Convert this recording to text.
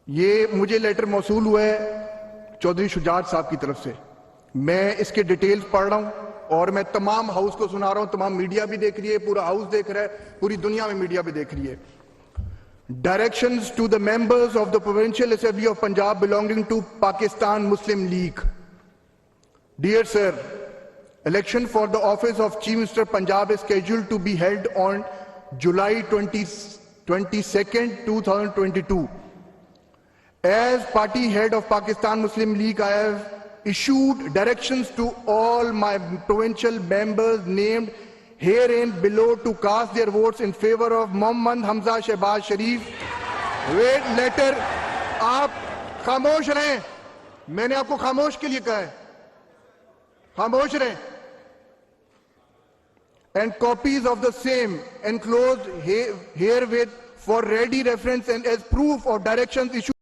ये मुझे लेटर मौसूल हुआ है चौधरी शुजात साहब की तरफ से। मैं इसके डिटेल्स पढ़ रहा हूं और मैं तमाम हाउस को सुना रहा हूं। तमाम मीडिया भी देख रही है, पूरा हाउस देख रहा है, पूरी दुनिया में मीडिया भी देख रही है। Directions to the members of the Provincial Assembly of Punjab belonging to Pakistan Muslim League. Dear sir, election for the office of Chief Minister Punjab is scheduled to be held on July 22nd, 2022. As party head of Pakistan Muslim League, I have issued directions to all my provincial members named herein below to cast their votes in favor of Mohammad Hamza Shehbaz Sharif. Wait letter, आप खामोश रहें। मैंने आपको खामोश के लिए कहा है, खामोश रहें। And copies of the same enclosed herewith for ready reference and as proof of directions issued